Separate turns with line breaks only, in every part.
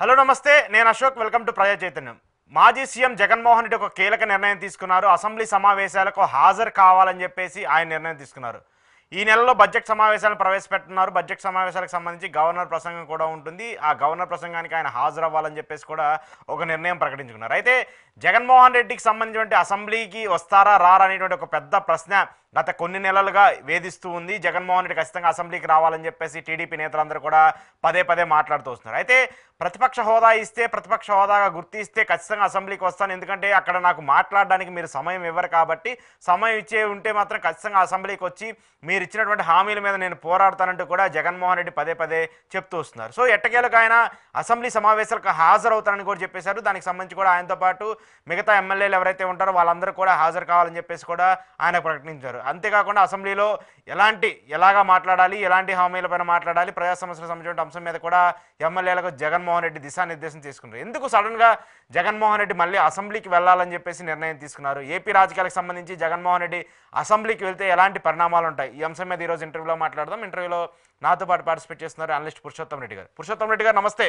Hello నమస్తే, నేను Ashok. Welcome to ప్రజా చైతన్యం. మాజీ సీఎం జగన్మోహన్ రెడ్డి ఒక కీలక నిర్ణయం తీసుకున్నారు. అసెంబ్లీ సమావేశాలకు హాజరు కావాలని చెప్పేసి ఆయన నిర్ణయం తీసుకున్నారు. ఈ నెలలో బడ్జెట్ సమావేశాలను ప్రవేశపెట్టున్నారు. బడ్జెట్ సమావేశాలకు సంబంధించి గవర్నర్ ప్రసంగం కూడా ఉంటుంది. ఆ గవర్నర్ ప్రసంగానికి ఆయన హాజరవ్వాలని చెప్పేసి కూడా ఒక నిర్ణయం ప్రకటించుకున్నారు. అయితే జగన్మోహన్ రెడ్డికి సంబంధించినటువంటి అసెంబ్లీకి వస్తారా రారా అనేటువంటి ఒక పెద్ద ప్రశ్న గత కొన్ని నెలలుగా వేధిస్తూ ఉంది. జగన్మోహన్ రెడ్డి ఖచ్చితంగా అసెంబ్లీకి రావాలని చెప్పేసి టీడీపీ నేతలందరూ కూడా పదే పదే మాట్లాడుతూ వస్తున్నారు. అయితే ప్రతిపక్ష హోదా ఇస్తే, ప్రతిపక్ష హోదాగా గుర్తిస్తే ఖచ్చితంగా అసెంబ్లీకి వస్తాను, ఎందుకంటే అక్కడ నాకు మాట్లాడడానికి మీరు సమయం ఇవ్వరు కాబట్టి, సమయం ఇచ్చే ఉంటే మాత్రం ఖచ్చితంగా అసెంబ్లీకి వచ్చి మీరు ఇచ్చినటువంటి హామీల మీద నేను పోరాడతానంటూ కూడా జగన్మోహన్ రెడ్డి పదే పదే చెప్తూ వస్తున్నారు. సో ఎట్టకేలకు ఆయన అసెంబ్లీ సమావేశాలకు హాజరవుతారని కూడా చెప్పేశారు. దానికి సంబంధించి కూడా ఆయనతో పాటు మిగతా ఎమ్మెల్యేలు ఎవరైతే ఉంటారో వాళ్ళందరూ కూడా హాజరు కావాలని చెప్పేసి కూడా ఆయన ప్రకటించారు. అంతేకాకుండా అసెంబ్లీలో ఎలాగా మాట్లాడాలి, ఎలాంటి హామీలపైన మాట్లాడాలి, ప్రజా సమస్యలకు సంబంధించిన అంశం మీద కూడా ఎమ్మెల్యేలకు జగన్మోహన్ రెడ్డి దిశానిర్దేశం తీసుకున్నారు. ఎందుకు సడన్గా జగన్మోహన్ రెడ్డి మళ్ళీ అసెంబ్లీకి వెళ్ళాలని చెప్పేసి నిర్ణయం తీసుకున్నారు? ఏపీ రాజకీయాలకు సంబంధించి జగన్మోహన్ రెడ్డి అసెంబ్లీకి వెళ్తే ఎలాంటి పరిణామాలు ఉంటాయి? ఈ అంశం మీద ఈరోజు ఇంటర్వ్యూలో మాట్లాడదాం. ఇంటర్వ్యూలో నాతో పాటు పార్టిసిపేట్ చేస్తున్నారు అనలిస్ట్ పురుషోత్తం రెడ్డి గారు. పురుషోత్తం రెడ్డి గారు నమస్తే.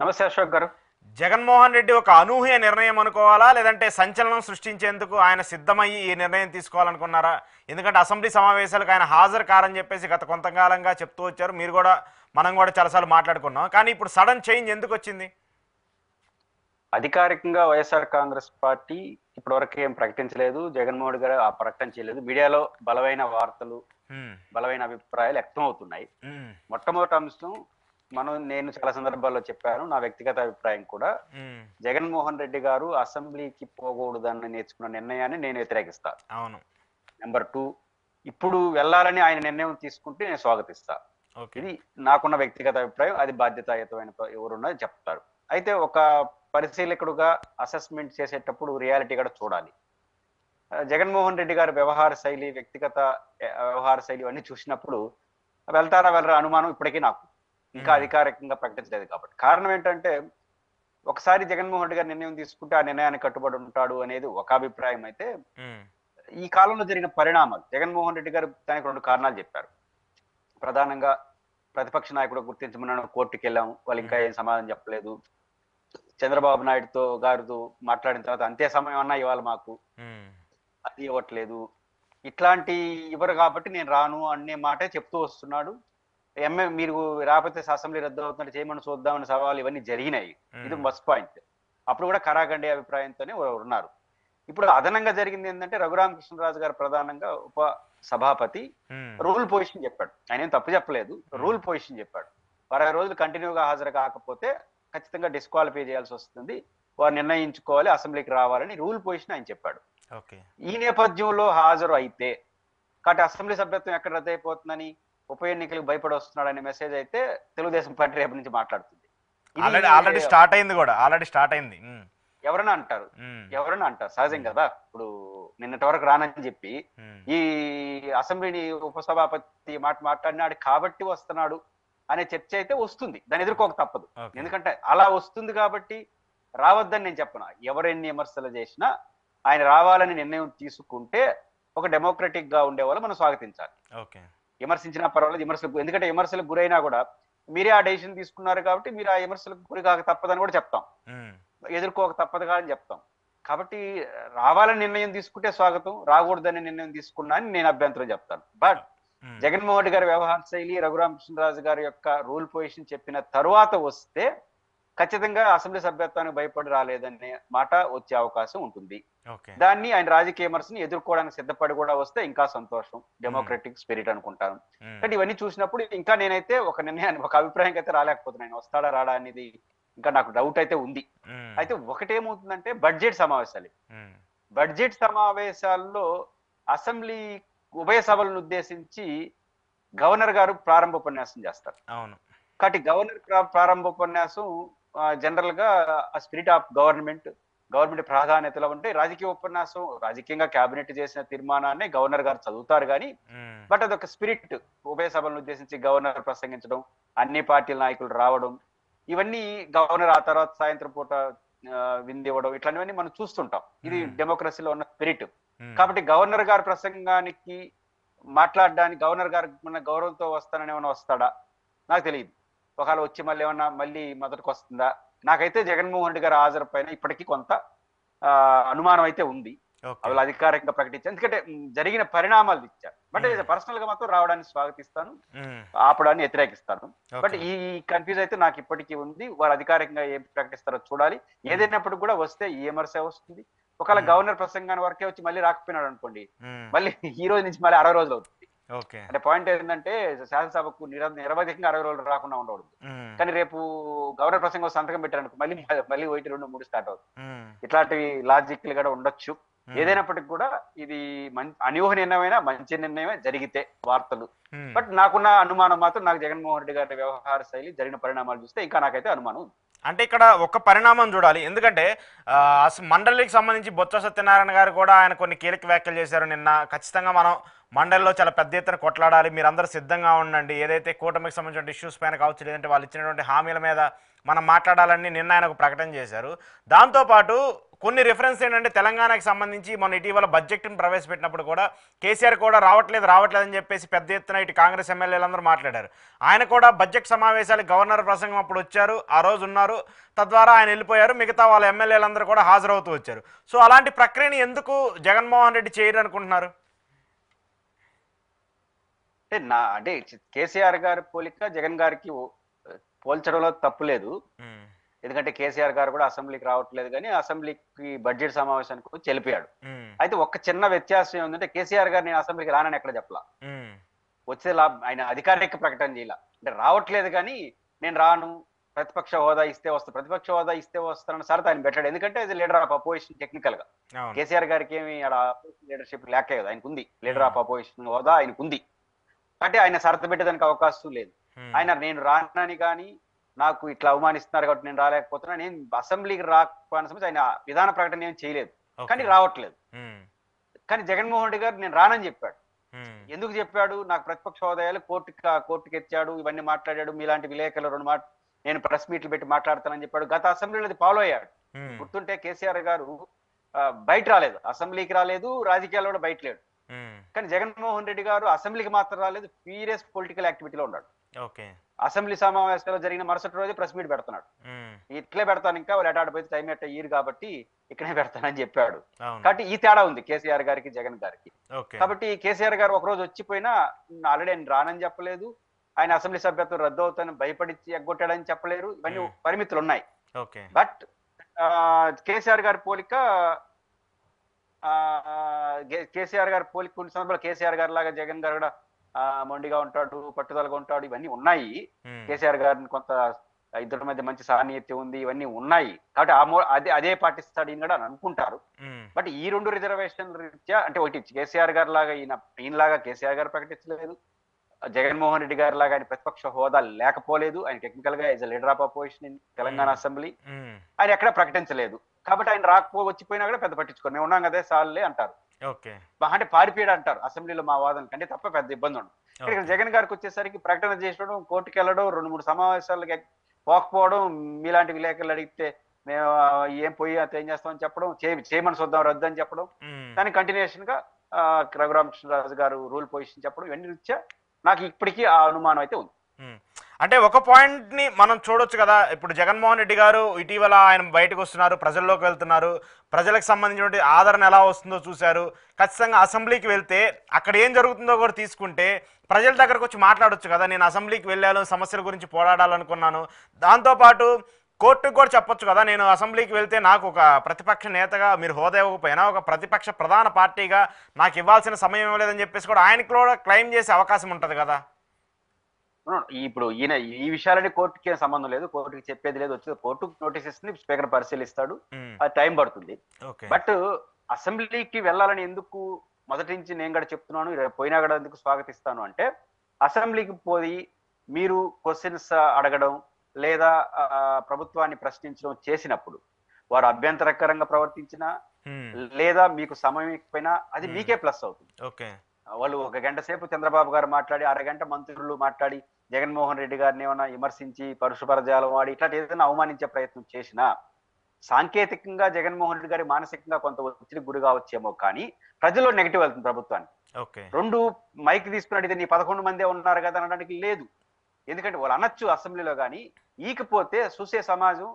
నమస్తే అశోక్ గారు.
జగన్మోహన్ రెడ్డి ఒక అనూహ్య నిర్ణయం అనుకోవాలా, లేదంటే సంచలనం సృష్టించేందుకు ఆయన సిద్ధమయ్యి ఈ నిర్ణయం తీసుకోవాలనుకున్నారా? ఎందుకంటే అసెంబ్లీ సమావేశాలకు ఆయన హాజరు కారని చెప్పేసి గత కొంతకాలంగా చెప్తూ వచ్చారు. మనం కూడా చాలాసార్లు మాట్లాడుకున్నాం. కానీ ఇప్పుడు సడన్ చేంజ్ ఎందుకు వచ్చింది?
అధికారికంగా వైఎస్ఆర్ కాంగ్రెస్ పార్టీ ఇప్పటివరకు ఏం ప్రకటించలేదు. జగన్మోహన్ గారు ఆ ప్రకటన చేయలేదు. మీడియాలో బలమైన వార్తలు, బలమైన అభిప్రాయాలు వ్యక్తం అవుతున్నాయి. మొట్టమొదటి అంశం, నేను చాలా సందర్భాల్లో చెప్పాను, నా వ్యక్తిగత అభిప్రాయం కూడా, జగన్మోహన్ రెడ్డి గారు అసెంబ్లీకి పోకూడదని నేర్చుకున్న నిర్ణయాన్ని నేను వ్యతిరేకిస్తాను.
అవును.
నెంబర్ 2, ఇప్పుడు వెళ్ళాలని ఆయన నిర్ణయం తీసుకుంటే నేను స్వాగతిస్తా. ఇది నాకున్న వ్యక్తిగత అభిప్రాయం. అది బాధ్యతాయుతమైన ఎవరున్నా చెప్తారు. అయితే ఒక పరిశీలకుడుగా అసెస్మెంట్ చేసేటప్పుడు రియాలిటీ కూడా చూడాలి. జగన్మోహన్ రెడ్డి గారి వ్యవహార శైలి, వ్యక్తిగత వ్యవహార శైలి ఇవన్నీ చూసినప్పుడు వెళ్తారా వెళ్ళరా అనుమానం ఇప్పటికీ నాకు. ఇంకా అధికారికంగా ప్రకటించలేదు కాబట్టి. కారణం ఏంటంటే, ఒకసారి జగన్మోహన్ రెడ్డి గారు నిర్ణయం తీసుకుంటే ఆ నిర్ణయానికి కట్టుబడి ఉంటాడు అనేది ఒక అభిప్రాయం. అయితే ఈ కాలంలో జరిగిన పరిణామాలు, జగన్మోహన్ రెడ్డి గారు దానికి 2 కారణాలు చెప్పారు. ప్రధానంగా ప్రతిపక్ష నాయకుడు గుర్తించమన్నాను, కోర్టుకి వెళ్ళాము, వాళ్ళు ఇంకా ఏం సమాధానం చెప్పలేదు. చంద్రబాబు నాయుడుతో గారితో మాట్లాడిన తర్వాత అంతే సమయం అన్నా ఇవాళ మాకు అది ఇవ్వట్లేదు, ఇట్లాంటి ఇవ్వరు కాబట్టి నేను రాను అనే మాటే చెప్తూ వస్తున్నాడు. మీరు రాకపోతే అసెంబ్లీ రద్దు అవుతుందంటే చేయమని చూద్దామని సవాళ్ళు ఇవన్నీ జరిగినాయి. ఇది ఫస్ట్ పాయింట్. అప్పుడు కూడా ఖరాఖండి అభిప్రాయంతోనే ఉన్నారు. ఇప్పుడు అదనంగా జరిగింది ఏంటంటే, రఘురామకృష్ణరాజు గారు ప్రధానంగా ఉప సభాపతి రూల్ పొజిషన్ చెప్పాడు. ఆయన ఏం తప్పు చెప్పలేదు, రూల్ పొజిషన్ చెప్పాడు. 60 రోజులు కంటిన్యూగా హాజరు కాకపోతే ఖచ్చితంగా డిస్క్వాలిఫై చేయాల్సి వస్తుంది, వారు నిర్ణయించుకోవాలి, అసెంబ్లీకి రావాలని రూల్ పొజిషన్ ఆయన చెప్పాడు. ఈ నేపథ్యంలో హాజరు అయితే కాబట్టి అసెంబ్లీ సభ్యత్వం ఎక్కడ రద్దయిపోతుందని, ఉప ఎన్నికలకు భయపడి వస్తున్నాడు అనే మెసేజ్ అయితే తెలుగుదేశం పార్టీ రేపు నుంచి మాట్లాడుతుంది.
ఆల్రెడీ స్టార్ట్ అయింది.
ఎవరైనా అంటారు సహజం కదా. ఇప్పుడు నిన్నటి వరకు రానని చెప్పి ఈ అసెంబ్లీని ఉపసభాపతి మాట్లాడినాడు కాబట్టి వస్తున్నాడు అనే చర్చ అయితే వస్తుంది. దాన్ని ఎదుర్కోక తప్పదు. ఎందుకంటే అలా వస్తుంది కాబట్టి రావద్దని నేను చెప్పను. ఎవరెన్ని విమర్శలు చేసినా ఆయన రావాలని నిర్ణయం తీసుకుంటే ఒక డెమోక్రటిక్ గా ఉండే వాళ్ళు మనం స్వాగతించాలి. విమర్శించినా పర్వాలేదు, ఎందుకంటే విమర్శలకు గురైనా కూడా మీరే ఆ డెసిషన్ తీసుకున్నారు కాబట్టి మీరు ఆ విమర్శలకు గురి కాక తప్పదని కూడా చెప్తాం, ఎదుర్కోక తప్పదుగా అని చెప్తాం. కాబట్టి రావాలని నిర్ణయం తీసుకుంటే స్వాగతం, రాకూడదని నిర్ణయం తీసుకున్నా అని నేను అభ్యంతరం చెప్తాను. బట్ జగన్మోహన్ రెడ్డి గారి వ్యవహార శైలి, రఘురామకృష్ణరాజు గారి యొక్క రూల్ పొజిషన్ చెప్పిన తరువాత వస్తే ఖచ్చితంగా అసెంబ్లీ సభ్యత్వానికి భయపడి రాలేదనే మాట వచ్చే అవకాశం ఉంటుంది. దాన్ని ఆయన రాజకీయ విమర్శని ఎదుర్కోవడానికి సిద్ధపడి కూడా వస్తే ఇంకా సంతోషం, డెమోక్రటిక్ స్పిరిట్ అనుకుంటాను. అంటే ఇవన్నీ చూసినప్పుడు ఇంకా నేనైతే ఒక నిర్ణయాన్ని, ఒక అభిప్రాయం అయితే రాలేకపోతున్నాను. వస్తాడా రాడా అనేది ఇంకా నాకు డౌట్ అయితే ఉంది. అయితే ఒకటేమవుతుందంటే, బడ్జెట్ సమావేశాల్లో అసెంబ్లీ ఉభయ సభలను ఉద్దేశించి గవర్నర్ గారు ప్రారంభ ఉపన్యాసం చేస్తారు. కాబట్టి గవర్నర్ ప్రారంభోపన్యాసం జనరల్ గా స్పిరిట్ ఆఫ్ గవర్నమెంట్ ప్రాధాన్యతలో ఉంటే, రాజకీయ ఉపన్యాసం రాజకీయంగా కేబినెట్ చేసిన తీర్మానాన్ని గవర్నర్ గారు చదువుతారు కానీ, బట్ అదొక స్పిరిట్. ఉభయ సభలను ఉద్దేశించి గవర్నర్ ప్రసంగించడం, అన్ని పార్టీల నాయకులు రావడం, ఇవన్నీ గవర్నర్ ఆ తర్వాత సాయంత్రం పూట విందివ్వడం, ఇట్లాంటివన్నీ మనం చూస్తుంటాం. ఇది డెమోక్రసీలో ఉన్న స్పిరిట్. కాబట్టి గవర్నర్ గారి ప్రసంగానికి మాట్లాడడానికి గవర్నర్ గారికి మన గౌరవంతో వస్తానని ఏమైనా వస్తాడా నాకు తెలియదు. ఒకవేళ వచ్చి మళ్ళీ ఏమన్నా మళ్ళీ మొదటికి వస్తుందా? నాకైతే జగన్మోహన్ రెడ్డి గారి హాజరు పైన ఇప్పటికీ కొంత అనుమానం అయితే ఉంది. వాళ్ళు అధికారికంగా ప్రకటించారు, ఎందుకంటే జరిగిన పరిణామాలు ఇచ్చారు. బట్ పర్సనల్ గా మాత్రం రావడానికి స్వాగతిస్తాను, ఆపడాన్ని వ్యతిరేకిస్తాను. బట్ ఈ కన్ఫ్యూజ్ అయితే నాకు ఇప్పటికీ ఉంది. వాళ్ళు అధికారికంగా ఏం ప్రకటిస్తారో చూడాలి. ఏదైనప్పుడు కూడా వస్తే ఈ విమర్శ వస్తుంది. ఒకవేళ గవర్నర్ ప్రసంగాన్ని వరకే వచ్చి మళ్ళీ రాకపోయినాడు అనుకోండి, మళ్ళీ ఈ రోజు నుంచి మళ్ళీ 60 రోజులు అవుతుంది. అంటే పాయింట్ ఏంటంటే శాసనసభకు నిరవధికంగా 60 రోజులు రాకుండా ఉండకూడదు. కానీ రేపు గవర్నర్ ప్రసంగం సంతకం పెట్టారనుకో మళ్ళీ మళ్ళీ 1, 2, 3 స్టార్ట్ అవుతుంది. ఇట్లాంటివి లాజిక్లు కూడా ఉండొచ్చు. ఏదైనప్పటికీ కూడా ఇది అనూహ్య నిర్ణయమైనా మంచి నిర్ణయమే జరిగితే వార్తలు. బట్ నాకున్న అనుమానం మాత్రం, నాకు జగన్మోహన్ రెడ్డి గారి వ్యవహార శైలి, జరిగిన పరిణామాలు చూస్తే ఇంకా నాకైతే అనుమానం ఉంది.
అంటే ఇక్కడ ఒక పరిణామం చూడాలి. ఎందుకంటే మండలికి సంబంధించి బొత్స సత్యనారాయణ గారు కూడా ఆయన కొన్ని కీలక వ్యాఖ్యలు చేశారు నిన్న. ఖచ్చితంగా మనం మండలిలో చాలా పెద్ద ఎత్తున కొట్లాడాలి, మీరందరూ సిద్ధంగా ఉండండి, ఏదైతే కూటమికి సంబంధించిన ఇష్యూస్ పైన కావచ్చు, లేదంటే వాళ్ళు ఇచ్చినటువంటి హామీల మీద మనం మాట్లాడాలని నిన్న ఆయన ఒక ప్రకటన చేశారు. దాంతోపాటు కొన్ని రిఫరెన్స్ ఏంటంటే తెలంగాణకి సంబంధించి మొన్న ఇటీవల బడ్జెట్ని ప్రవేశపెట్టినప్పుడు కూడా కేసీఆర్ కూడా రావట్లేదని చెప్పేసి పెద్ద ఎత్తున ఇటు కాంగ్రెస్ ఎమ్మెల్యేలందరూ మాట్లాడారు. ఆయన కూడా బడ్జెట్ సమావేశాలకు గవర్నర్ ప్రసంగం అప్పుడు వచ్చారు, ఆ రోజు ఉన్నారు, తద్వారా ఆయన వెళ్ళిపోయారు, మిగతా వాళ్ళ ఎమ్మెల్యేలందరూ కూడా హాజరవుతూ వచ్చారు. సో అలాంటి ప్రక్రియని ఎందుకు జగన్మోహన్ రెడ్డి చేయరు అనుకుంటున్నారు?
అంటే కేసీఆర్ గారి పోలిక జగన్ గారికి పోల్చడంలో తప్పు లేదు. ఎందుకంటే కేసీఆర్ గారు కూడా అసెంబ్లీకి రావట్లేదు, కానీ అసెంబ్లీకి బడ్జెట్ సమావేశానికి చెలిపాడు. అయితే ఒక్క చిన్న వ్యత్యాసం ఏంటంటే కేసీఆర్ గారు నేను అసెంబ్లీకి రానని ఎక్కడ చెప్పలా, వచ్చే ఆయన అధికారిక ప్రకటన చేయాల. అంటే రావట్లేదు కానీ నేను రాను, ప్రతిపక్ష హోదా ఇస్తే వస్తా, ప్రతిపక్ష హోదా ఇస్తే వస్తానని సార్ ఆయన పెట్టాడు. ఎందుకంటే ఇది లీడర్ ఆఫ్ అపోజిషన్ టెక్నికల్ గా. కేసీఆర్ గారికి ఏమి లీడర్షిప్ లేక కదా, ఆయనకు ఉంది లీడర్ ఆఫ్ అపోజిషన్ హోదా, ఆయనకు ఉంది. అంటే ఆయన షరతు పెట్టేదానికి అవకాశం లేదు. ఆయన నేను రానని కానీ నాకు ఇట్లా అవమానిస్తున్నారు కాబట్టి నేను రాలేకపోతున్నా, నేను అసెంబ్లీకి రాకపోయిన సమస్య ఆయన విధాన ప్రకటన ఏం చేయలేదు, కానీ రావట్లేదు. కానీ జగన్మోహన్ రెడ్డి గారు నేను రానని చెప్పాడు. ఎందుకు చెప్పాడు? నాకు ప్రతిపక్ష హోదాయాలు కోర్టుకి ఎచ్చాడు, ఇవన్నీ మాట్లాడాడు, మీలాంటి విలేకరులు 2 మాట నేను ప్రెస్ మీట్లు పెట్టి మాట్లాడతానని చెప్పాడు. గత అసెంబ్లీలో అది ఫాలో అయ్యాడు. గుర్తుంటే కేసీఆర్ గారు బయట రాలేదు, అసెంబ్లీకి రాలేదు, రాజకీయాల్లో కూడా బయట లేడు. కానీ జగన్మోహన్ రెడ్డి గారు అసెంబ్లీకి మాత్రం రాలేదు, సీరియస్ పొలిటికల్ యాక్టివిటీలో ఉన్నాడు. అసెంబ్లీ సమావేశాలు జరిగిన మరుసటి రోజే ప్రెస్ మీట్ పెడుతున్నాడు. ఇట్లే పెడతాను, ఇంకా వాళ్ళు ఎటాడిపోయి టైం ఎట్ట ఇయ్యరు కాబట్టి ఇక్కడే పెడతానని చెప్పాడు. కాబట్టి ఈ తేడా ఉంది కేసీఆర్ గారికి జగన్ గారికి. కాబట్టి కేసీఆర్ గారు ఒక రోజు వచ్చిపోయినా ఆల్రెడీ ఆయన రానని చెప్పలేదు, ఆయన అసెంబ్లీ సభ్యత్వం రద్దు అవుతానని భయపడి ఎగ్గొట్టాడని చెప్పలేరు, ఇవన్నీ పరిమితులు ఉన్నాయి. బట్ కేసీఆర్ గారి పోలిక కొన్ని సందర్భాలు కేసీఆర్ గారి లాగా జగన్ గారు కూడా మొండిగా ఉంటాడు, పట్టుదలగా ఉంటాడు, ఇవన్నీ ఉన్నాయి. కేసీఆర్ గారిని కొంత ఇద్దరి మధ్య మంచి సాన్నిహిత్యం ఉంది, ఇవన్నీ ఉన్నాయి. కాబట్టి అదే పాటిస్తాడు ఈయన కూడా అని అనుకుంటారు. బట్ ఈ 2 రిజర్వేషన్ రీత్యా, అంటే ఒకటి కేసీఆర్ గారి లాగా ఈయనలాగా కేసీఆర్ గారు ప్రకటించలేదు, జగన్మోహన్ రెడ్డి గారి లాగా ఆయన ప్రతిపక్ష హోదా లేకపోలేదు, ఆయన టెక్నికల్ గా is leader of opposition in Telangana assembly, ఆయన ఎక్కడ ప్రకటించలేదు. కాబట్టి ఆయన వచ్చిపోయినా కూడా పెద్ద పట్టించుకోరు, మేము ఉన్నాం కదా సార్లే అంటారు. అంటే పారిపోయాడు అంటారు అసెంబ్లీలో మా వాదన కంటే తప్ప పెద్ద ఇబ్బంది ఉండదు. ఇక్కడ జగన్ గారికి వచ్చేసరికి ప్రకటన చేసడం, కోర్టుకి వెళ్ళడం, 2-3 సమావేశాలకి పోకపోవడం, మీలాంటి విలేకరులు అడిగితే మేము ఏం పోయి అంత ఏం చేస్తామని చెప్పడం, చేయమని చూద్దాం రద్దు అని చెప్పడం, దానికి కంటిన్యూషన్ గా రఘురామకృష్ణరాజు గారు రూల్ పొజిషన్ చెప్పడం, ఇవన్నీ రీత్యా నాకు ఇప్పటికీ ఆ అనుమానం అయితే ఉంది.
అంటే ఒక పాయింట్ ని మనం చూడొచ్చు కదా, ఇప్పుడు జగన్మోహన్ రెడ్డి గారు ఇటీవల ఆయన బయటకు వస్తున్నారు, ప్రజల్లోకి వెళ్తున్నారు, ప్రజలకు సంబంధించిన ఆదరణ ఎలా వస్తుందో చూశారు. ఖచ్చితంగా అసెంబ్లీకి వెళ్తే అక్కడ ఏం జరుగుతుందో కూడా తీసుకుంటే ప్రజల దగ్గరకు వచ్చి మాట్లాడొచ్చు కదా, నేను అసెంబ్లీకి వెళ్ళాను, సమస్యల గురించి పోరాడాలనుకున్నాను, దాంతోపాటు కోర్టుకు కూడా చెప్పొచ్చు కదా, నేను అసెంబ్లీకి వెళ్తే నాకు ఒక ప్రతిపక్ష నేతగా మీరు హోదా ఇవ్వకపోయినా ఒక ప్రతిపక్ష ప్రధాన పార్టీగా నాకు ఇవ్వాల్సిన సమయం ఇవ్వలేదని చెప్పేసి కూడా ఆయనకు కూడా క్లెయిమ్ చేసే అవకాశం ఉంటుంది కదా.
ఇప్పుడు ఈయన ఈ విషయాలని కోర్టుకి ఏం సంబంధం లేదు, కోర్టుకి చెప్పేది లేదు, వచ్చి కోర్టుకు నోటీస్ ఇస్తుంది, స్పీకర్ పరిశీలిస్తాడు, అది టైం పడుతుంది. బట్ అసెంబ్లీకి వెళ్ళాలని ఎందుకు మొదటి నుంచి నేను కూడా చెప్తున్నాను, పోయినా కూడా ఎందుకు స్వాగతిస్తాను అంటే, అసెంబ్లీకి పోయి మీరు క్వశ్చన్స్ అడగడం లేదా ప్రభుత్వాన్ని ప్రశ్నించడం చేసినప్పుడు వారు అభ్యంతరకరంగా ప్రవర్తించినా లేదా మీకు సమయం ఇకపోయినా అది మీకే ప్లస్ అవుతుంది. వాళ్ళు 1 గంట సేపు చంద్రబాబు గారు మాట్లాడి, అరగంట మంత్రులు మాట్లాడి జగన్మోహన్ రెడ్డి గారిని ఏమైనా విమర్శించి పరుషపరజాలం వాడి ఇట్లాంటి ఏదైనా అవమానించే ప్రయత్నం చేసినా సాంకేతికంగా జగన్మోహన్ రెడ్డి గారి మానసికంగా కొంత ఒత్తిడికి గురి కావచ్చేమో, కానీ ప్రజల్లో నెగిటివ్ వెళ్తుంది ప్రభుత్వానికి. 2 మైక్ తీసుకుని అడిగితే నీ 11 మందే ఉన్నారు కదా అనడానికి లేదు. ఎందుకంటే వాళ్ళు అనొచ్చు అసెంబ్లీలో కానీ, ఈకపోతే చూసే సమాజం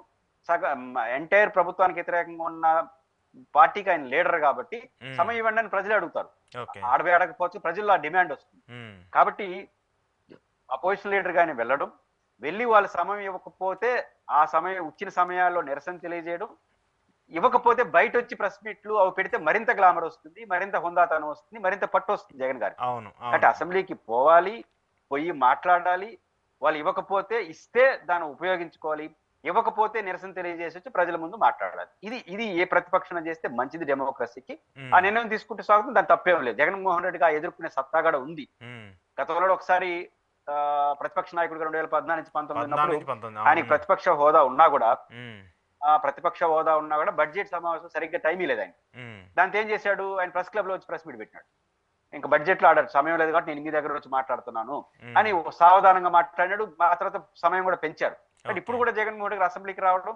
ఎంటైర్ ప్రభుత్వానికి వ్యతిరేకంగా ఉన్న పార్టీకి ఆయన లీడర్ కాబట్టి సమయం ఇవ్వండి అని ప్రజలు అడుగుతారు. ఆడపోయి అడగకపోవచ్చు, ప్రజల్లో ఆ డిమాండ్ వస్తుంది. కాబట్టి అపోజిషన్ లీడర్ గాని వెళ్ళడం, వెళ్ళి వాళ్ళ సమయం ఇవ్వకపోతే ఆ సమయం ఇచ్చిన సమయాల్లో నిరసన తెలియజేయడం, ఇవ్వకపోతే బయట వచ్చి ప్రెస్ మీట్లు అవి పెడితే మరింత గ్లామర్ వస్తుంది, మరింత హుందాతనం వస్తుంది, మరింత పట్టు వస్తుంది జగన్ గారికి. అంటే అసెంబ్లీకి పోవాలి, పోయి మాట్లాడాలి, వాళ్ళు ఇవ్వకపోతే ఇస్తే దాన్ని ఉపయోగించుకోవాలి, ఇవ్వకపోతే నిరసన తెలియజేసి వచ్చి ప్రజల ముందు మాట్లాడాలి. ఇది ఏ ప్రతిపక్షం చేస్తే మంచిది డెమోక్రసీకి. ఆ నిర్ణయం తీసుకుంటే స్వాగతం, దాని తప్పేం లేదు. జగన్మోహన్ రెడ్డిగా ఎదుర్కొనే సత్తా కూడా ఉంది. గతంలో ఒకసారి ప్రతిపక్ష నాయకుడిగా 2014 నుంచి 19 ఉన్నప్పుడు ఆయనకి ప్రతిపక్ష హోదా ఉన్నా కూడా బడ్జెట్ సమావేశం సరిగ్గా టైం లేదు ఆయన. దాంతో ఏం చేశాడు, ఆయన ప్రెస్ క్లబ్ లో వచ్చి ప్రెస్ మీట్ పెట్టినాడు. ఇంకా బడ్జెట్ లో ఆడారు, సమయం లేదు కాబట్టి నేను మీ దగ్గర వచ్చి మాట్లాడుతున్నాను అని సావధానంగా మాట్లాడినాడు. ఆ తర్వాత సమయం కూడా పెంచారు. అంటే ఇప్పుడు కూడా జగన్మోహన్ రెడ్డి అసెంబ్లీకి రావడం,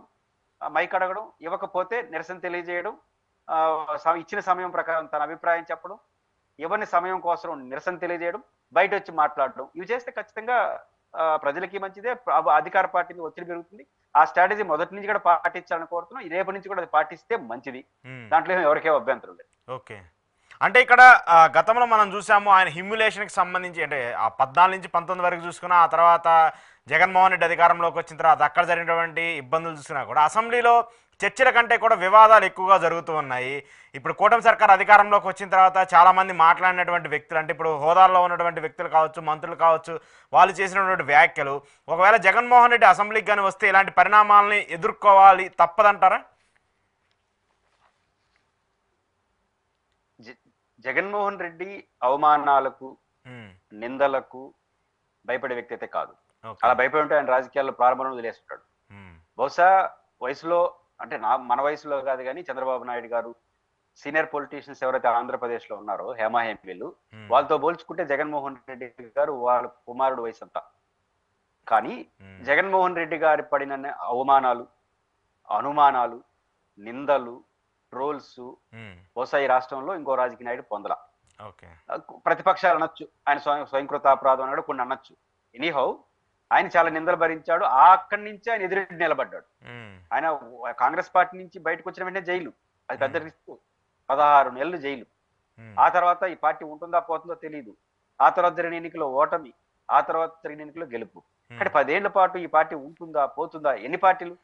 మైక్ అడగడం, ఇవ్వకపోతే నిరసన తెలియజేయడం, ఇచ్చిన సమయం ప్రకారం తన అభిప్రాయం చెప్పడం, ఎవరిని సమయం కోసం నిరసన తెలియజేయడం, బయట వచ్చి మాట్లాడడం, ఇవి చేస్తే ఖచ్చితంగా ప్రజలకి మంచిదే, అధికార పార్టీ ఒత్తిడి పెరుగుతుంది. ఆ స్ట్రాటజీ మొదటి నుంచి కూడా పాటించాలని కోరుతున్నాం. రేపటి నుంచి కూడా అది పాటిస్తే మంచిది, దాంట్లో ఎవరికే అభ్యంతరం లేదు.
ఓకే, అంటే ఇక్కడ గతంలో మనం చూసాము ఆయన హ్యూమిలేషన్కి సంబంధించి, అంటే ఆ 14 నుంచి 19 వరకు చూసుకున్నా, ఆ తర్వాత జగన్మోహన్ రెడ్డి అధికారంలోకి వచ్చిన తర్వాత అక్కడ జరిగినటువంటి ఇబ్బందులు చూసినా కూడా అసెంబ్లీలో చర్చల కంటే కూడా వివాదాలు ఎక్కువగా జరుగుతూ ఉన్నాయి. ఇప్పుడు కూటమి సర్కార్ అధికారంలోకి వచ్చిన తర్వాత చాలామంది మాట్లాడినటువంటి వ్యక్తులు, అంటే ఇప్పుడు హోదాల్లో ఉన్నటువంటి వ్యక్తులు కావచ్చు, మంత్రులు కావచ్చు, వాళ్ళు చేసినటువంటి వ్యాఖ్యలు, ఒకవేళ జగన్మోహన్ రెడ్డి అసెంబ్లీకి కానీ వస్తే ఇలాంటి పరిణామాలని ఎదుర్కోవాలి, తప్పదంటారా?
జగన్మోహన్ రెడ్డి అవమానాలకు, నిందలకు భయపడే వ్యక్తి అయితే కాదు. అలా భయపడి ఉంటే ఆయన రాజకీయాల్లో ప్రారంభంలో వదిలేస్తుంటాడు. బహుశా వయసులో, అంటే మన వయసులో కాదు కానీ చంద్రబాబు నాయుడు గారు, సీనియర్ పొలిటీషియన్స్ ఎవరైతే ఆంధ్రప్రదేశ్ లో ఉన్నారో హేమాహేమీలు, వాళ్ళతో పోల్చుకుంటే జగన్మోహన్ రెడ్డి గారు వాళ్ళ కుమారుడు వయసు అంతా. కానీ జగన్మోహన్ రెడ్డి గారి పడిన అవమానాలు, అనుమానాలు, నిందలు, ట్రోల్స్ బహుశా ఈ రాష్ట్రంలో ఇంకో రాజకీయ నాయుడు పొందల. ప్రతిపక్షాలు అనొచ్చు, ఆయన స్వయంకృత అపరాధం అన్నాడు, కొన్ని అనొచ్చు. ఎనీహౌ ఆయన చాలా నిందలు భరించాడు. అక్కడి నుంచి ఆయన ఎదురు నిలబడ్డాడు. ఆయన కాంగ్రెస్ పార్టీ నుంచి బయటకు వచ్చిన వెంటనే జైలు, అది పెద్ద రిస్క్, 16 నెలలు జైలు. ఆ తర్వాత ఈ పార్టీ ఉంటుందా పోతుందో తెలియదు. ఆ తర్వాత జరిగిన ఎన్నికల్లో ఓటమి, ఆ తర్వాత జరిగిన ఎన్నికల్లో గెలుపు. అంటే 10 ఏళ్ల పాటు ఈ పార్టీ ఉంటుందా పోతుందా, ఎన్ని పార్టీలు,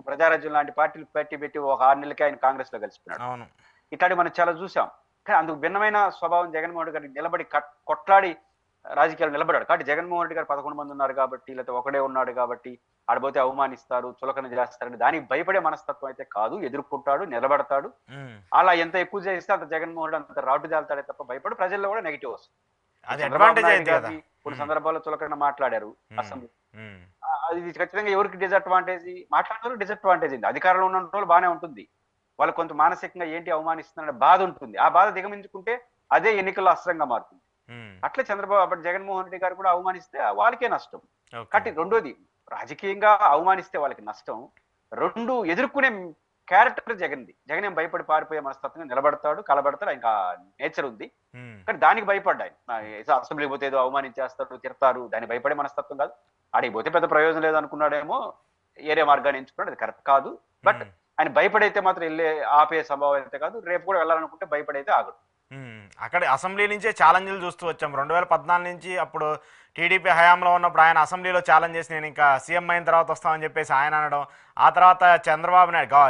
ప్రజారాజ్యం లాంటి పార్టీలు పెట్టి ఒక 6 నెలలకి ఆయన కాంగ్రెస్ లో కలిసిపోయాడు. ఇట్లాంటి మనం చాలా చూసాం. కానీ అందుకు భిన్నమైన స్వభావం జగన్మోహన్ రెడ్డి గారికి నిలబడి కొట్లాడి రాజకీయాలు నిలబడ్డాడు. కాబట్టి జగన్మోహన్ రెడ్డి గారు 11 మంది ఉన్నారు కాబట్టి, లేకపోతే ఒకడే ఉన్నాడు కాబట్టి ఆడబోతే అవమానిస్తారు, చులకన చేస్తారని దానికి భయపడే మనస్తత్వం అయితే కాదు. ఎదుర్కొంటాడు, నిలబడతాడు. అలా ఎంత ఎక్కువ చేస్తే అంత జగన్మోహన్ రెడ్డి అంత రాటు జాలుతాడే తప్ప భయపడు. ప్రజల్లో కూడా నెగిటివ్ వస్తుంది. కొన్ని సందర్భాల్లో చులకన మాట్లాడారు అసెంబ్లీ, అది ఖచ్చితంగా ఎవరికి డిసడ్వాంటేజ్, మాట్లాడతారు డిసడ్వాంటేజ్ ఉంది. అధికారంలో ఉన్న వాళ్ళు బాగానే ఉంటుంది, వాళ్ళు కొంత మానసికంగా ఏంటి అవమానిస్తున్నారనే బాధ ఉంటుంది. ఆ బాధ దిగమించుకుంటే అదే ఎన్నికల్లో అస్త్రంగా మారుతుంది. అట్లే చంద్రబాబు జగన్మోహన్ రెడ్డి గారు కూడా అవమానిస్తే వాళ్ళకే నష్టం. కాబట్టి రెండోది, రాజకీయంగా అవమానిస్తే వాళ్ళకి నష్టం. రెండు, ఎదుర్కొనే క్యారెక్టర్ జగన్ది. జగన్ ఏం భయపడి పారిపోయే మనస్తత్వంగా నిలబడతాడు, కలబడతాడు, ఇంకా నేచర్ ఉంది. కానీ దానికి భయపడ్డా అసెంబ్లీకి పోతే ఏదో అవమానించేస్తారు, తిడతారు, దానికి భయపడే మనస్తత్వం కాదు. ఆడికి పోతే పెద్ద ప్రయోజనం లేదు అనుకున్నాడేమో, ఏరే మార్గాన్ని ఎంచుకున్నాడు, అది కరెక్ట్ కాదు. బట్ ఆయన భయపడైతే మాత్రం వెళ్ళే ఆపే సంభవం అయితే కాదు. రేపు కూడా వెళ్ళాలనుకుంటే భయపడైతే ఆగదు.
అక్కడ అసెంబ్లీ నుంచే ఛాలెంజ్లు చూస్తూ వచ్చాం. 2014 నుంచి అప్పుడు టీడీపీ హయాంలో ఉన్నప్పుడు ఆయన అసెంబ్లీలో ఛాలెంజ్ చేసి నేను ఇంకా సీఎం అయిన తర్వాత వస్తామని చెప్పేసి ఆయన అనడం, ఆ తర్వాత చంద్రబాబు నాయుడు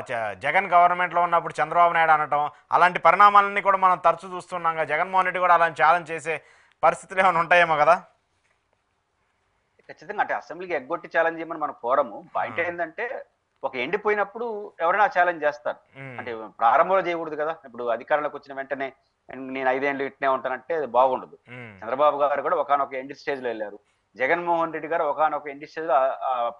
జగన్ గవర్నమెంట్లో ఉన్నప్పుడు చంద్రబాబు నాయుడు అనడం, అలాంటి పరిణామాలన్నీ కూడా మనం తరచూ చూస్తున్నాం. జగన్మోహన్ రెడ్డి కూడా అలాంటి ఛాలెంజ్ చేసే పరిస్థితులు ఏమైనా ఉంటాయేమో కదా?
ఖచ్చితంగా. అంటే అసెంబ్లీకి ఎగ్గొట్టి ఛాలెంజ్ చేయమని మనం కోరము. బయట ఏంటంటే ఒక ఎండిపోయినప్పుడు ఎవరైనా ఛాలెంజ్ చేస్తారు. అంటే ప్రారంభంలో చేయకూడదు కదా. ఇప్పుడు అధికారంలోకి వచ్చిన వెంటనే నేను 5 ఏళ్ళు ఇట్నే ఉంటానంటే అది బాగుండదు. చంద్రబాబు గారు కూడా ఒకనొక ఎండ్ స్టేజ్ లో వెళ్ళారు. జగన్మోహన్ రెడ్డి గారు ఒకనొక ఎండ్ స్టేజ్ లో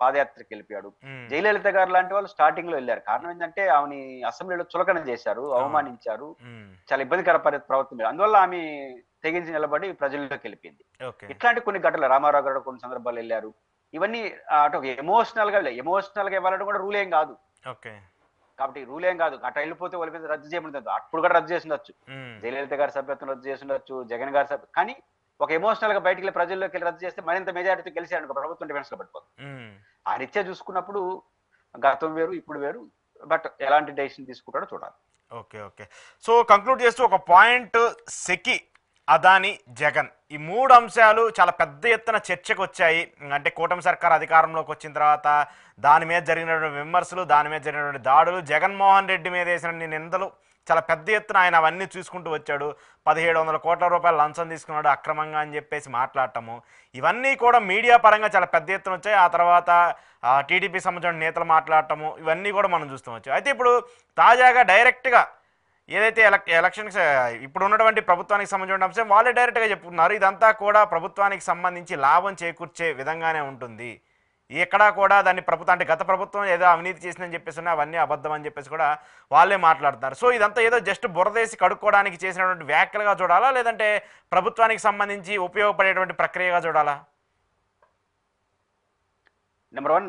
పాదయాత్రకి వెళ్ళిపోయాడు. జయలలిత గారు లాంటి వాళ్ళు స్టార్టింగ్ లో వెళ్ళారు. కారణం ఏంటంటే ఆమెని అసెంబ్లీలో చులకన చేశారు, అవమానించారు, చాలా ఇబ్బందికర ప్రవర్తన. అందువల్ల ఆమె తెగించి నిలబడి ప్రజల్లోకి వెళ్ళిపోయింది. ఇట్లాంటి కొన్ని ఘటనలు రామారావు గారు కొన్ని సందర్భాలు వెళ్ళారు. ఇవన్నీ అటు ఎమోషనల్ గా ఇవ్వాలంటే కూడా రూల్ ఏం కాదు. కాబట్టి రూల్ ఏం కాదు, అట్లా వెళ్ళిపోతే వాళ్ళ మీద రద్దు చేయబడుతుంది. అప్పుడు కూడా రద్దు చేసి ఉండొచ్చు, జయలలిత గారి సభ్యత్వం రద్దు చేసి ఉండొచ్చు, జగన్ గారి సభ్యత్వం. కానీ ఒక ఎమోషనల్ గా బయటికి వెళ్ళి ప్రజల్లోకి వెళ్ళి రద్దు చేస్తే మరింత మెజారిటీ గెలిచాడు అనుకో ప్రభుత్వం డిఫెన్స్ లో పడిపోతుంది.
ఉమ్.
ఆ రీత్యా చూసుకున్నప్పుడు గతం వేరు ఇప్పుడు వేరు, బట్ ఎలాంటి డెసిషన్ తీసుకుంటాడో చూడాలి.
Okay okay. సో కంక్లూడ్ చేస్తూ ఒక పాయింట్, సెకి, అదాని, జగన్ ఈ మూడు అంశాలు చాలా పెద్ద ఎత్తున చర్చకు వచ్చాయి. అంటే కూటమి సర్కార్ అధికారంలోకి వచ్చిన తర్వాత దాని మీద జరిగినటువంటి విమర్శలు, దాని మీద జరిగినటువంటి దాడులు, జగన్మోహన్ రెడ్డి మీద వేసిన నిందలు చాలా పెద్ద ఎత్తున ఆయన అవన్నీ చూసుకుంటూ వచ్చాడు. 1700 కోట్ల రూపాయలు లంచం తీసుకున్నాడు అక్రమంగా అని చెప్పేసి మాట్లాడటము, ఇవన్నీ కూడా మీడియా పరంగా చాలా పెద్ద ఎత్తున వచ్చాయి. ఆ తర్వాత టీడీపీ సంబంధించిన నేతలు మాట్లాడటము, ఇవన్నీ కూడా మనం చూస్తూ వచ్చాం. అయితే ఇప్పుడు తాజాగా డైరెక్ట్గా ఏదైతే ఎలక్షన్స్ ఇప్పుడు ఉన్నటువంటి ప్రభుత్వానికి సంబంధించిన అంశం వాళ్ళే డైరెక్ట్గా చెప్పుకున్నారు, ఇదంతా కూడా ప్రభుత్వానికి సంబంధించి లాభం చేకూర్చే విధంగానే ఉంటుంది, ఎక్కడా కూడా దాన్ని ప్రభుత్వం అంటే గత ప్రభుత్వం ఏదో అవినీతి చేసిందని చెప్పేసి అవన్నీ అబద్ధం అని చెప్పేసి కూడా వాళ్ళే మాట్లాడుతున్నారు. సో ఇదంతా ఏదో జస్ట్ బురదేసి కడుక్కోవడానికి చేసినటువంటి వ్యాఖ్యలుగా చూడాలా, లేదంటే ప్రభుత్వానికి సంబంధించి ఉపయోగపడేటువంటి ప్రక్రియగా చూడాలా?
నెంబర్ 1,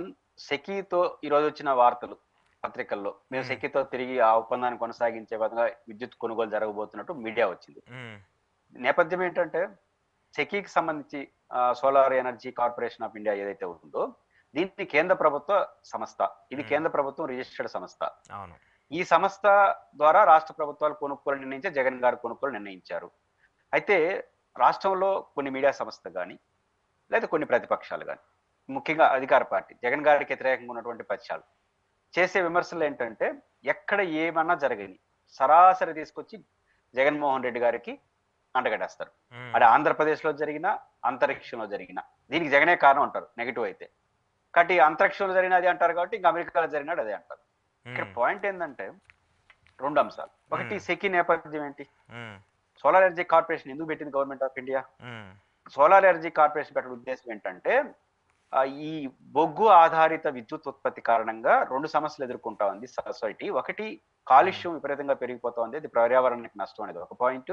సెకీతో ఈరోజు వచ్చిన వార్తలు పత్రికల్లో, మేము సెకీతో తిరిగి ఆ ఒప్పందాన్ని కొనసాగించే విధంగా విద్యుత్ కొనుగోలు జరగబోతున్నట్టు మీడియా వచ్చింది. నేపథ్యం ఏంటంటే సెకీకి సంబంధించి solar energy corporation of India ఏదైతే ఉందో దీన్ని కేంద్ర ప్రభుత్వ సంస్థ, ఇది కేంద్ర ప్రభుత్వం రిజిస్టర్డ్ సంస్థ.
అవును.
ఈ సంస్థ ద్వారా రాష్ట్ర ప్రభుత్వాలు కొనుక్కోలు నిర్ణయించే జగన్ గారు కొనుక్కోలు నిర్ణయించారు. అయితే రాష్ట్రంలో కొన్ని మీడియా సంస్థ కానీ లేదా కొన్ని ప్రతిపక్షాలు కానీ, ముఖ్యంగా అధికార పార్టీ జగన్ గారికి వ్యతిరేకంగా ఉన్నటువంటి పక్షాలు చేసే విమర్శలు ఏంటంటే ఎక్కడ ఏమన్నా జరగని సరాసరి తీసుకొచ్చి జగన్మోహన్ రెడ్డి గారికి అంటగడేస్తారు. అది ఆంధ్రప్రదేశ్ లో జరిగిన, అంతరిక్షంలో జరిగిన, దీనికి జగనే కారణం అంటారు నెగిటివ్ అయితే. కాబట్టి అంతరిక్షంలో జరిగిన అది అంటారు, కాబట్టి ఇంకా అమెరికాలో జరిగినాడు అదే అంటారు. ఇక్కడ పాయింట్ ఏంటంటే 2 అంశాలు. ఒకటి, సెకీ నేపథ్యం ఏంటి, సోలార్ ఎనర్జీ కార్పొరేషన్ ఎందుకు పెట్టింది government of India? Solar energy corporation పెట్టిన ఉద్దేశం ఏంటంటే ఈ బొగ్గు ఆధారిత విద్యుత్ ఉత్పత్తి కారణంగా 2 సమస్యలు ఎదుర్కొంటా ఉంది సొసైటీ. ఒకటి, కాలుష్యం విపరీతంగా పెరిగిపోతా ఉంది, అది పర్యావరణానికి నష్టం అనేది ఒక పాయింట్.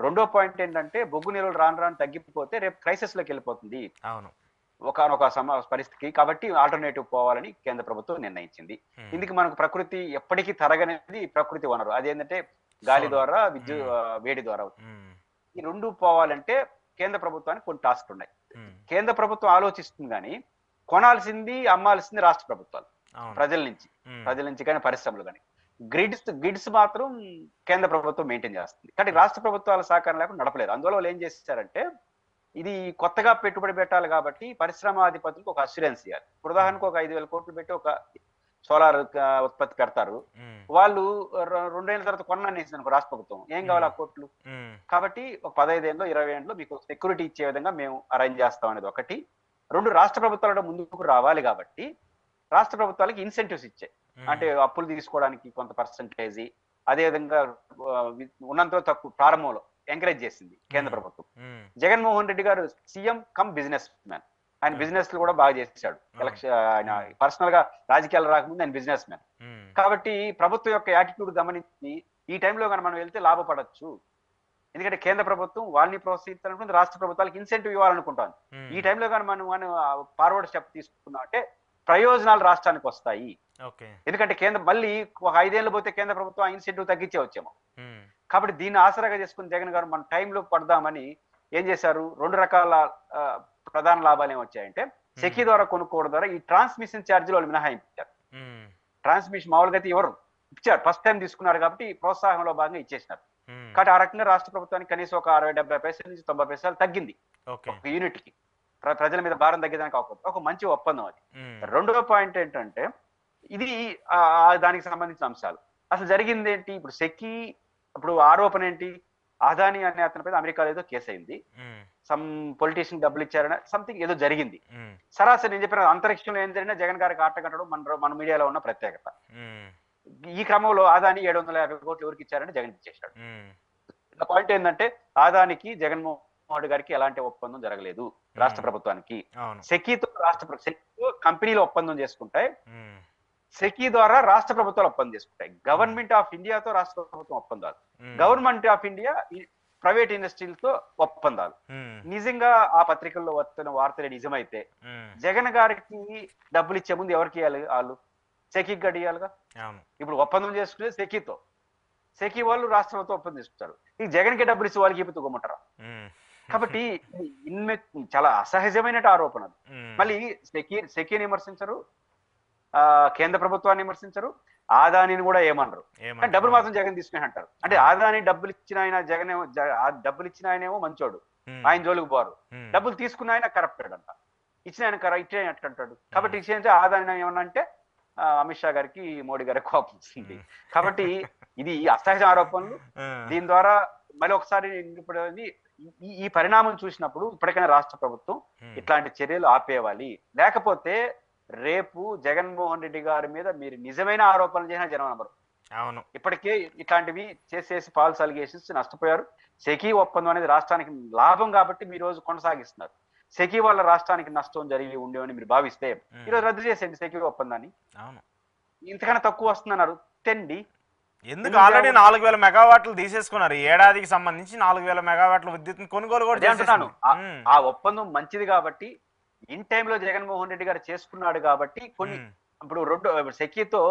రెండో పాయింట్ ఏంటంటే బొగ్గు నిల్వలు రాను రాను తగ్గిపోతే రేపు క్రైసిస్ లోకి వెళ్ళిపోతుంది ఒకనొక పరిస్థితికి. కాబట్టి ఆల్టర్నేటివ్ పోవాలని కేంద్ర ప్రభుత్వం నిర్ణయించింది. ఇందుకు మనకు ప్రకృతి ఎప్పటికీ తరగనేది ప్రకృతి వనరు, అదేంటంటే గాలి ద్వారా వేడి ద్వారా. ఈ 2 పోవాలంటే కేంద్ర ప్రభుత్వానికి కొన్ని టాస్క్లు ఉన్నాయి. కేంద్ర ప్రభుత్వం ఆలోచిస్తుంది కానీ కొనాల్సింది, అమ్మాల్సింది రాష్ట్ర ప్రభుత్వాలు, ప్రజల నుంచి కానీ పరిశ్రమలు కానీ. గ్రిడ్స్ మాత్రం కేంద్ర ప్రభుత్వం మెయింటైన్ చేస్తుంది. కానీ రాష్ట్ర ప్రభుత్వాల సహకారం లేకుండా నడపలేదు. అందువల్ల వాళ్ళు ఏం చేశారంటే ఇది కొత్తగా పెట్టుబడి పెట్టాలి కాబట్టి పరిశ్రమాధిపతులకు ఒక అష్యూరెన్స్ ఇవ్వాలి. ఉదాహరణకు ఒక 5,000 కోట్లు పెట్టి ఒక సోలార్ ఉత్పత్తి పెడతారు, వాళ్ళు 2 ఏళ్ల తర్వాత కొన్నానేసింది అనుకో రాష్ట్ర ప్రభుత్వం, ఏం కావాలి ఆ కోట్లు? కాబట్టి ఒక 15 ఏళ్ళు 20 ఏళ్ళు మీకు సెక్యూరిటీ ఇచ్చే విధంగా మేము అరేంజ్ చేస్తాం అనేది ఒకటి. 2, రాష్ట్ర ప్రభుత్వాల ముందుకు రావాలి కాబట్టి రాష్ట్ర ప్రభుత్వాలకి ఇన్సెంటివ్స్ ఇచ్చాయి. అంటే అప్పులు తీసుకోవడానికి కొంత పర్సంటేజ్, అదేవిధంగా ఉన్నంత తక్కువ ప్రారంభంలో ఎంకరేజ్ చేసింది కేంద్ర ప్రభుత్వం. జగన్మోహన్ రెడ్డి గారు సీఎం కమ్ బిజినెస్ మ్యాన్, ఆయన బిజినెస్ కూడా బాగా చేశాడు. ఆయన పర్సనల్ గా రాజకీయాలు రాకముందు ఆయన బిజినెస్ మ్యాన్. కాబట్టి ప్రభుత్వం యొక్క యాటిట్యూడ్ గమనించి ఈ టైంలో కానీ మనం వెళ్తే లాభపడచ్చు. ఎందుకంటే కేంద్ర ప్రభుత్వం వాళ్ళని ప్రోత్సహించాలనుకుంటే రాష్ట్ర ప్రభుత్వాలకు ఇన్సెంటివ్ ఇవ్వాలనుకుంటాను. ఈ టైంలో కానీ మనం ఫార్వర్డ్ స్టెప్ తీసుకున్నాం అంటే ప్రయోజనాలు రాష్ట్రానికి వస్తాయి. ఎందుకంటే కేంద్ర మళ్ళీ ఒక 5 ఏళ్ళు పోతే కేంద్ర ప్రభుత్వం ఇన్సెంటివ్ తగ్గించే వచ్చేమో. కాబట్టి దీన్ని ఆసరాగా చేసుకుని జగన్ గారు మన టైంలో పడదామని ఏం చేశారు, 2 రకాల ప్రధాన లాభాలు ఏమొచ్చాయంటే సెకీ ద్వారా కొనుక్కోవడం ద్వారా ఈ ట్రాన్స్మిషన్ ఛార్జీలు వాళ్ళు మినహాయించారు. ట్రాన్స్మిషన్ మామూలుగా అయితే ఎవరు ఇచ్చారు, ఫస్ట్ టైం తీసుకున్నారు కాబట్టి ప్రోత్సాహంలో భాగంగా ఇచ్చేసినారు. కాబట్టి ఆ రకంగా రాష్ట్ర ప్రభుత్వానికి కనీసం ఒక 60-70 పైసల నుంచి 90 పైసలు తగ్గింది ఒక యూనిట్ కి. ప్రజల మీద భారం తగ్గేదానికి ఒక మంచి ఒప్పందం అది. రెండవ పాయింట్ ఏంటంటే ఇది దానికి సంబంధించిన అంశాలు. అసలు జరిగింది ఏంటి, ఇప్పుడు సెకీ ఇప్పుడు ఆరోపణ ఏంటి, అదాని అనే అతనిపై అమెరికాలో ఏదో కేసు అయింది, సమ్ పొలిటీషియన్ డబ్బులు ఇచ్చారని సంథింగ్ ఏదో జరిగింది. సరాసరి నేను చెప్పిన అంతరిక్షంలో ఏం జరిగినా జగన్ గారికి ఆట కట్టడం మన మీడియాలో ఉన్న ప్రత్యేకత. ఈ క్రమంలో అదాని 750 కోట్లు ఎవరికి ఇచ్చారని జగన్ ఇచ్చేసాడు. పాయింట్ ఏంటంటే అదానికి జగన్మోహన్ రెడ్డి గారికి ఎలాంటి ఒప్పందం జరగలేదు రాష్ట్ర ప్రభుత్వానికి. సెకీతో కంపెనీలు ఒప్పందం చేసుకుంటాయి, సెకీ ద్వారా రాష్ట్ర ప్రభుత్వాలు ఒప్పందం చేసుకుంటాయి. గవర్నమెంట్ ఆఫ్ ఇండియాతో రాష్ట్ర ప్రభుత్వం ఒప్పందాలు, గవర్నమెంట్ ఆఫ్ ఇండియా ప్రైవేట్ ఇండస్ట్రీలతో ఒప్పందాలు. నిజంగా ఆ పత్రికల్లో వస్తున్న వార్తలు నిజమైతే జగన్ గారికి డబ్బులు ఇచ్చే ముందు ఎవరికి ఇవ్వాలి, వాళ్ళు సెకీకి గడి ఇవ్వాలిగా. ఇప్పుడు ఒప్పందం చేసుకునే సెకీతో, సెకీ వాళ్ళు రాష్ట్ర ప్రభుత్వం ఒప్పందం చేసుకుంటారు. ఈ జగన్ కి డబ్బులు ఇచ్చి వాళ్ళకి ఇప్పుడు గుమ్మంటారా? కాబట్టి ఇది చాలా అసహజమైన ఆరోపణ అది. మళ్ళీ సెకీని విమర్శించరు, కేంద్ర ప్రభుత్వాన్ని విమర్శించరు, ఆదానిని కూడా ఏమనరు. కానీ డబ్బులు మాత్రం జగన్ తీసుకుని అంటారు. అంటే ఆదాని డబ్బులు ఇచ్చిన ఆయన జగన్ డబ్బులు ఇచ్చిన ఆయనేమో మంచోడు, ఆయన జోలికి పోరు. డబ్బులు తీసుకున్న ఆయన కరప్టెడ్ అంట, ఇచ్చిన ఆయన ఇచ్చిన అంటాడు. కాబట్టి ఇచ్చేంటే ఆదాని ఏమన్నా అంటే అమిత్ షా గారికి మోడీ గారికి కోపం వస్తుంది. కాబట్టి ఇది అసహజ ఆరోపణలు. దీని ద్వారా మళ్ళీ ఒకసారి ఇప్పుడు ఈ పరిణామం చూసినప్పుడు ఇప్పటికైనా రాష్ట్ర ప్రభుత్వం ఇట్లాంటి చర్యలు ఆపేవాలి. లేకపోతే రేపు జగన్మోహన్ రెడ్డి గారి మీద మీరు నిజమైన ఆరోపణలు చేసిన జనం నమ్మరు.
అవును,
ఇప్పటికే ఇట్లాంటివి చేసేసి ఫాల్స్ అలిగేషన్స్ నష్టపోయారు. సెకీ ఒప్పందం అనేది రాష్ట్రానికి లాభం కాబట్టి మీరు రోజు కొనసాగిస్తున్నారు. సెకీ వల్ల రాష్ట్రానికి నష్టం జరిగి ఉండేవని మీరు భావిస్తే ఈరోజు రద్దు చేసేయండి సెకీ ఒప్పందాన్ని.
అవును,
ఇంతకన్నా తక్కువ వస్తుందన్నారు తెండి.
ఎందుకు ఆల్రెడీ 4000 మెగావాట్లు తీసేసుకున్నారు. ఈ ఏడాదికి సంబంధించి 4000 మెగావాట్ల విద్యుత్ కొనుగోలు కూడా
చేస్తున్నాను. ఆ ఒప్పందం మంచిది కాబట్టి ఇన్ టైంలో జగన్మోహన్ రెడ్డి గారు చేసుకున్నాడు కాబట్టి కొన్ని ఇప్పుడు రెండు సెకీతో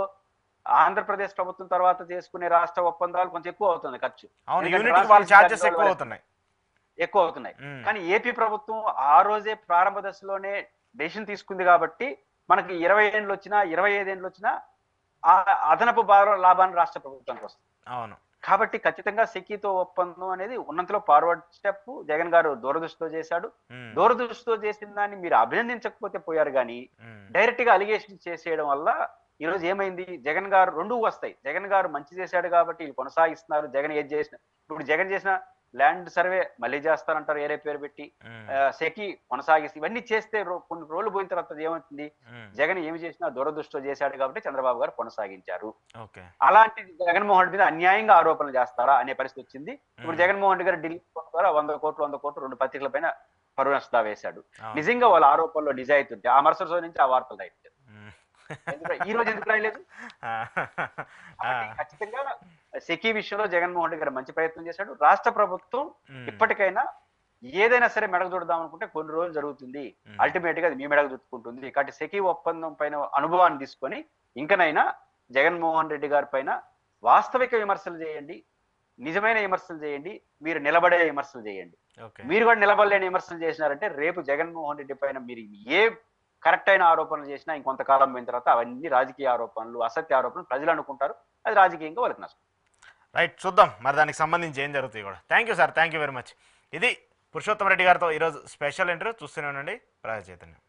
ఆంధ్రప్రదేశ్ ప్రభుత్వం తర్వాత చేసుకునే రాష్ట్ర ఒప్పందాలు కొంచెం ఎక్కువ అవుతుంది ఖర్చు. ఎక్కువ అవుతున్నాయి. కానీ ఏపీ ప్రభుత్వం ఆ రోజే ప్రారంభ దశలోనే డెసిషన్ తీసుకుంది కాబట్టి మనకి 20 ఏళ్ళు వచ్చినా 25 ఏళ్ళు వచ్చినా ఆ అదనపు లాభాన్ని రాష్ట్ర ప్రభుత్వానికి వస్తుంది.
అవును,
కాబట్టి ఖచ్చితంగా సెకీతో ఒప్పందం అనేది ఉన్నంతలో ఫార్వర్డ్ స్టెప్ జగన్ గారు దూరదృష్టితో చేశాడు. దూరదృష్టితో చేసిన దాన్ని మీరు అభినందించకపోతే పోయారు, కానీ డైరెక్ట్ గా అలిగేషన్ చేసేయడం వల్ల ఈ రోజు ఏమైంది, జగన్ గారు రెండు వస్తాయి. జగన్ గారు మంచి చేశాడు కాబట్టి వీళ్ళు కొనసాగిస్తున్నారు. జగన్ ఏది చేసిన ఇప్పుడు జగన్ చేసిన ల్యాండ్ సర్వే మళ్ళీ చేస్తారంటారు ఏరే పేరు పెట్టి, సెకీ కొనసాగిస్తే ఇవన్నీ చేస్తే కొన్ని రోజులు పోయిన తర్వాత ఏమవుతుంది, జగన్ ఏమి చేసినా దూరదృష్టితో చేశాడు కాబట్టి చంద్రబాబు గారు కొనసాగించారు. అలాంటి జగన్మోహన్ రెడ్డి మీద అన్యాయంగా ఆరోపణలు చేస్తారా అనే పరిస్థితి వచ్చింది. ఇప్పుడు జగన్మోహన్ రెడ్డి గారు ఢిల్లీ ద్వారా 100 కోట్లు 2 పత్రికల పైన పరువు నష్టా వేశాడు. నిజంగా వాళ్ళ ఆరోపణలో నిజాయితీ ఉంటే ఆ మరుసటి రోజు నుంచి ఆ వార్తలు రాయట్లేదు. ఈ రోజు ఎందుకు రాయలేదు? ఖచ్చితంగా సెకీ విషయంలో జగన్మోహన్ రెడ్డి గారు మంచి ప్రయత్నం చేశాడు. రాష్ట్ర ప్రభుత్వం ఇప్పటికైనా ఏదైనా సరే మెడకు చూడదాం అనుకుంటే కొన్ని రోజులు జరుగుతుంది, అల్టిమేట్ గా అది మీ మెడకు చుట్టుకుంటుంది. కాబట్టి సెకీ ఒప్పందం పైన అనుభవాన్ని తీసుకొని ఇంకనైనా జగన్మోహన్ రెడ్డి గారి పైన వాస్తవిక విమర్శలు చేయండి, నిజమైన విమర్శలు చేయండి, మీరు నిలబడే విమర్శలు చేయండి. మీరు కూడా నిలబడలేని విమర్శలు చేసినారంటే రేపు జగన్మోహన్ రెడ్డి పైన మీరు ఏ కరెక్ట్ అయిన ఆరోపణలు చేసినా ఇంకొంతకాలం పోయిన తర్వాత అవన్నీ రాజకీయ ఆరోపణలు, అసత్య ఆరోపణలు ప్రజలు అనుకుంటారు. అది రాజకీయంగా వాళ్ళకి నష్టం.
రైట్, చూద్దాం మరి దానికి సంబంధించి ఏం జరుగుతాయి కూడా. Thank you sir, thank you very much. ఇది పురుషోత్తమ రెడ్డి గారితో ఈరోజు స్పెషల్ ఇంటర్వ్యూ. చూస్తూనే ఉండండి ప్రజా చైతన్యం.